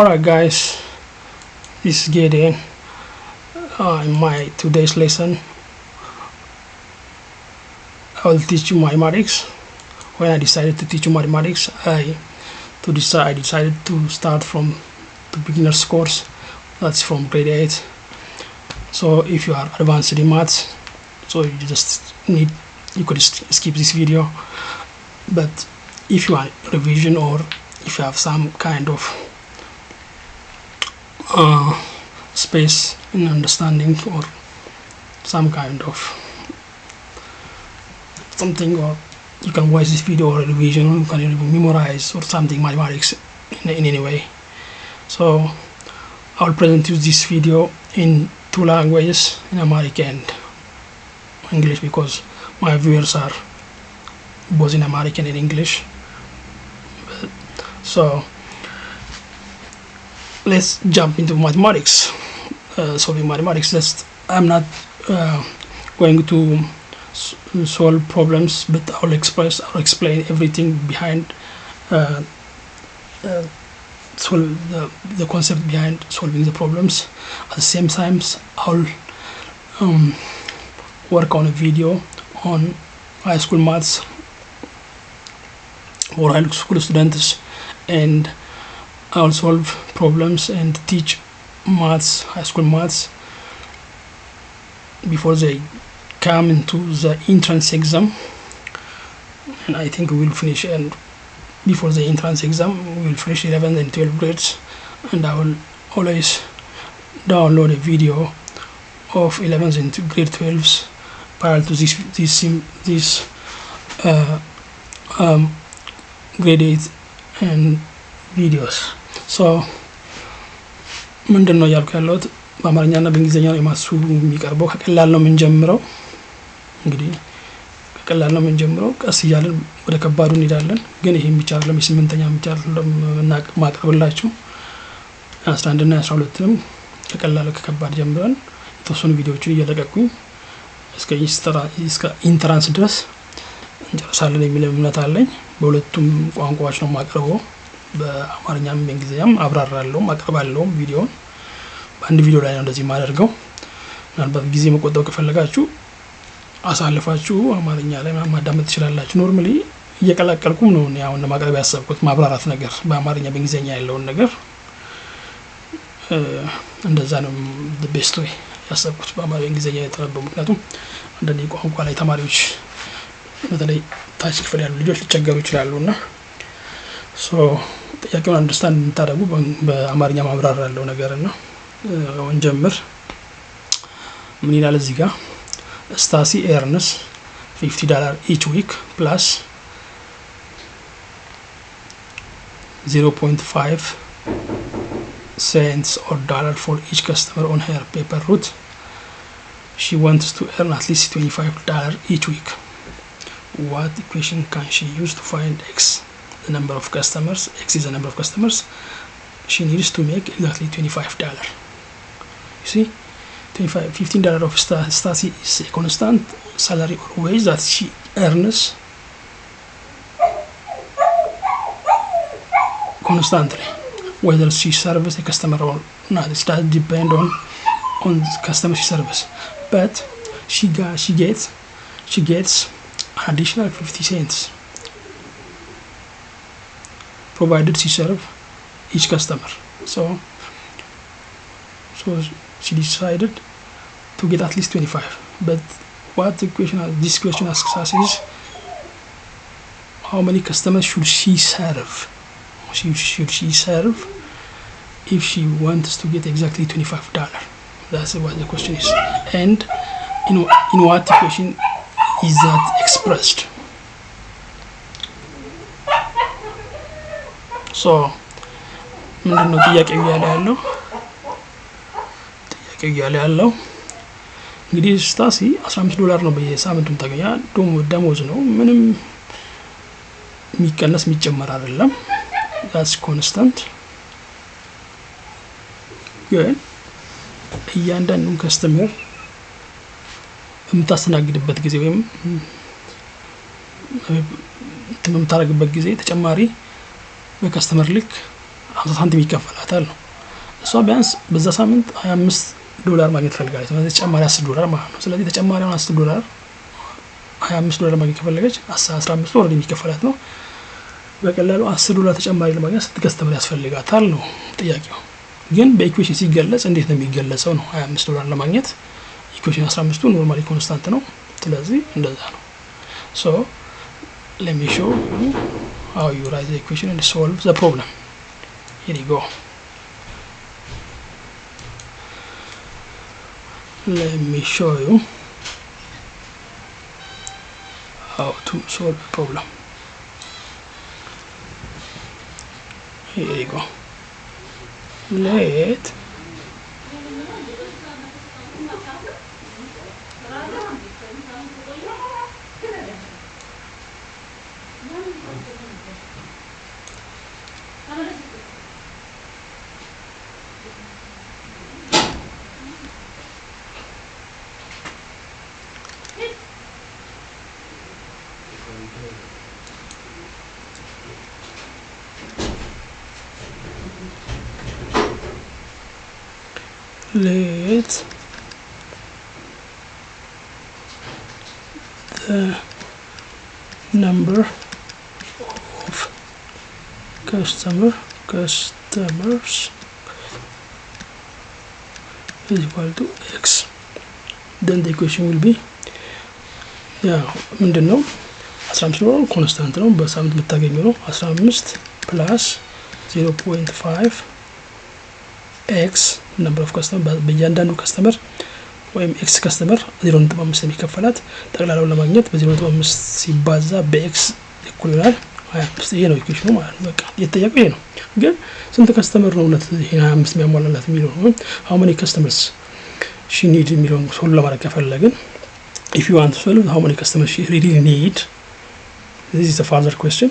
Alright guys, this is Gedi. In my today's lesson I will teach you mathematics. When I decided to teach you mathematics, I decided to start from the beginner's course, that's from grade 8. So if you are advanced in maths, so you could skip this video. But if you are revision, or if you have some kind of space in understanding, or some kind of something, or you can watch this video or revision, or you can memorize or something mathematics in any way. So I will present you this video in two languages, in American and English, because my viewers are both in American and English. So let's jump into mathematics, solving mathematics. I'm not going to solve problems, but I'll explain everything behind the concept behind solving the problems. At the same time, I'll work on a video on high school maths for high school students, and I'll solve problems and teach maths, high school maths, before they come into the entrance exam. And I think we will finish, and before the entrance exam we will finish 11 and 12 grades, and I will always download a video of 11s and grade 12s prior to this grade 8 and videos. So ምንድነው ያልኩ ያለሁት በአማርኛና በእንግሊዘኛ ነው የማሱ የሚቀርበው። ከቀላል ነው የምንጀምረው። እንግዲህ ከቀላል ነው የምንጀምረው፣ ቀስ እያለን ወደ ከባዱ እንሄዳለን። ግን ይሄ ብቻ አይደለም፣ የስምንተኛ ብቻ አይደለም ማቅረብላችሁ 11 እና 12ንም ከቀላል ከከባድ ጀምረን የተወሰኑ ቪዲዮዎችን እየለቀቅኩኝ እስከ ኢንትራንስ ድረስ እንጨርሳለን የሚል እምነት አለኝ። በሁለቱም ቋንቋዎች ነው ማቀርበው፣ በአማርኛም በእንግሊዘኛም አብራራለሁ ማቀርባለሁ። ቪዲዮውን በአንድ ቪዲዮ ላይ ነው እንደዚህ ማደርገው። ምናልባት ጊዜ መቆጠብ ከፈለጋችሁ አሳልፋችሁ አማርኛ ላይ ማዳመጥ ትችላላችሁ። ኖርማሊ እየቀላቀልኩም ነው ያው ለማቅረብ ያሰብኩት ማብራራት ነገር፣ በአማርኛ በእንግሊዘኛ ያለውን ነገር እንደዛ ነው ቤስት ወይ ያሰብኩት በአማርኛ በእንግሊዘኛ የተነበበው። ምክንያቱም አንዳንዴ ቋንቋ ላይ ተማሪዎች በተለይ ታች ክፍል ያሉ ልጆች ሊቸገሩ ይችላሉና ሶ ጥያቄውን አንደርስታንድ እንድታደርጉ በአማርኛ ማብራራት ያለው ነገር ነው። እንጀምር። ምን ይላል እዚህ ጋር? ስታሲ ኤርንስ $50 each week plus 0.5 cents or dollar for each customer on her paper route. She wants to earn at least $25 each week. What equation can she use to find x, the number of customers? X is the number of customers. She needs to make exactly $25. You see, $15 of Stasi is a constant salary or wage that she earns constantly, whether she serves a customer or not. It does depend on the customer she serves, but she gets an additional 50 cents provided she serve each customer. So she decided to get at least 25. But what this question asks us is, how many customers should she serve? Should she serve if she wants to get exactly $25? That's what the question is. And in what equation is that expressed? So ምንድነው ጥያቄው እያለ ያለው? እንግዲህ ስታሲ $15 ነው በየሳምንቱ ታገኛ ደሞዝ ነው። ምንም የሚቀነስ የሚጨመር አይደለም። that's constant። ግን እያንዳንዱን ከስተመር የምታስተናግድበት ጊዜ ወይም የምታረግበት ጊዜ ተጨማሪ በከስተመር ልክ 50 ሳንቲም ይከፈላታል። ያስፈልጋታል ነው። እሷ ቢያንስ በዛ ሳምንት $25 ማግኘት ፈልጋለች። ስለዚህ ተጨማሪ $10 ማለት ነው። ስለዚህ ተጨማሪውን $10 $25 ማግኘት ከፈለገች 15 ወር የሚከፈላት ነው። በቀላሉ $10 ተጨማሪ ለማግኘት ስንት ከስተመር ያስፈልጋታል ነው ጥያቄው። ግን በኢኩዌሽን ሲገለጽ እንዴት ነው የሚገለጸው ነው? $25 ለማግኘት ኢኩዌሽን 15ቱ ኖርማሊ ኮንስታንት ነው። ስለዚህ እንደዛ ነው። ሶ let me show you how you write the equation and solve the problem. Here you go. Let me show you how to solve the problem. Here you go. Let the number of customers is equal to x. Then the equation will be ምንድን ነው 15 ኮንስታንት ነው፣ በሳምንት የምታገኘው ነው። 15 ፕላስ 0.5 ኤክስ ነምበር ኦፍ ከስተመር በእያንዳንዱ ከስተመር ወይም ኤክስ ከስተመር 0.5 የሚከፈላት ጠቅላላውን ለማግኘት በ0.5 ሲባዛ በኤክስ እኩል ይሆናል 25። ይሄ ነው ኢኩዌሽኑ ማለት ነው። በቃ የተጠየቀው ይሄ ነው። ግን ስንት ከስተመር ነው እውነት ይሄን 25 የሚያሟላላት የሚለው ነው። how many customers she need የሚለውን ሶልቭ ለማድረግ ከፈለግን if you want to solve how many customers she really need, this is a further question.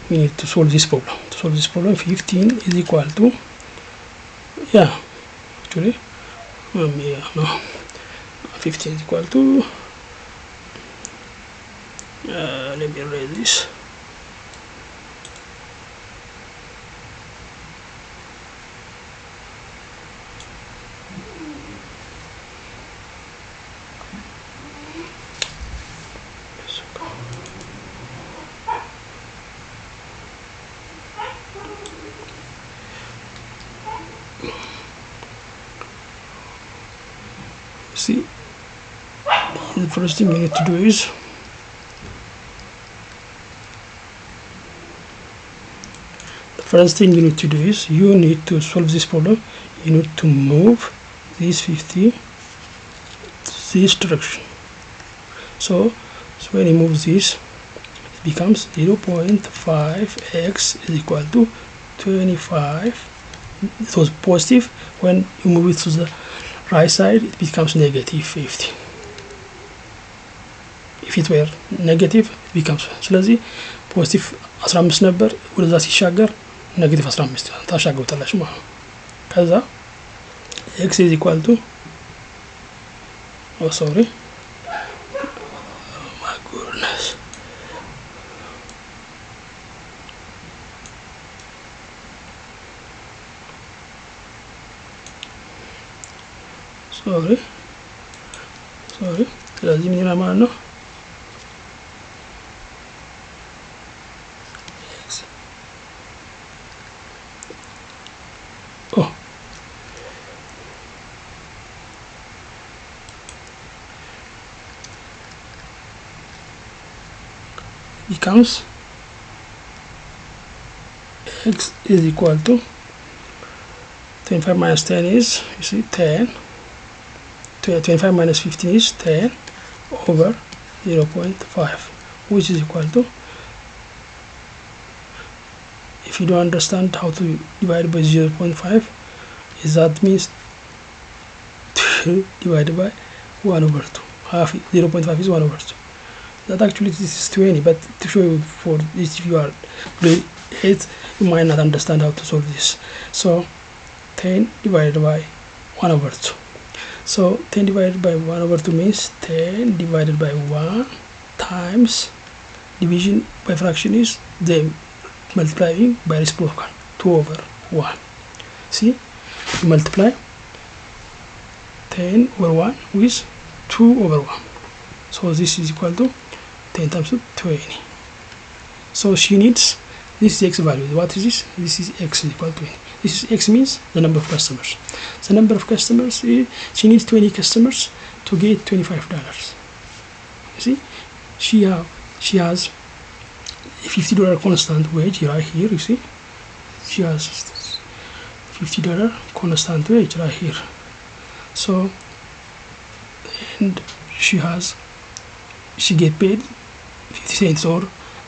We need to solve this problem. To solve this problem, 15 is equal to actually 15 is equal to let me erase this. See, the first thing you need to do is you need to solve this problem. You need to move this 50 this direction. So when you move this, it becomes 0.5x is equal to 25. It was positive. When you move it to the right side, it becomes negative 50. If it were negative, it becomes ስለዚህ ፖዚቲቭ 15 ነበር፣ ወደዛ ሲሻገር ኔጌቲቭ 15 ታሻግሩታላችሁ ማለት ነው። ከዛ x is equal to sorry, my goodness, sorry ስለዚህ ምን ይሆናል ማለት ነው? becomes x is equal to 25 minus 10 is, you see, 10. 25 minus 15 is 10 over 0.5, which is equal to, if you don't understand how to divide by 0.5, is that means 2 divided by 1 over 2. Half 0.5 is 1 over 2. That actually this is 20, but to show you for this, if you are grade 8, you might not understand how to solve this. So 10 divided by 1 over 2. So 10 divided by 1 over 2 means 10 divided by 1 times division by fraction is the multiplying by reciprocal 2 over 1. See, you multiply 10 over 1 with 2 over 1. So this is equal to 10 times 2, 20. So she needs, this is x value. What is this? This is x is equal to 20. This is x means the number of customers. The number of customers, she needs 20 customers to get $25. You see, she has $50 constant wage right here. You see, she has $50 constant wage right here. So, and she get paid 50 cents or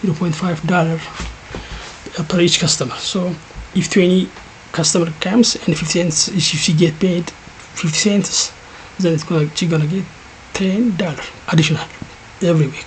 $0.5 per each customer. So if 20 customer comes and 50 cents, if she get paid 50 cents, then she's gonna get $10 additional every week,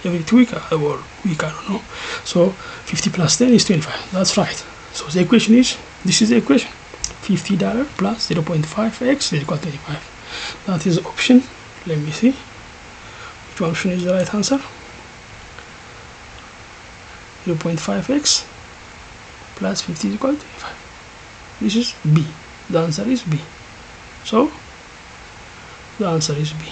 every 2 weeks or week, I don't know. So 50 plus 10 is 25. That's right. So the equation is, this is the equation: $50 plus 0.5x is equal to 25. That is option. Let me see which option is the right answer. 0.5x plus 50 is equal to 25. This is B. The answer is B. So the answer is B.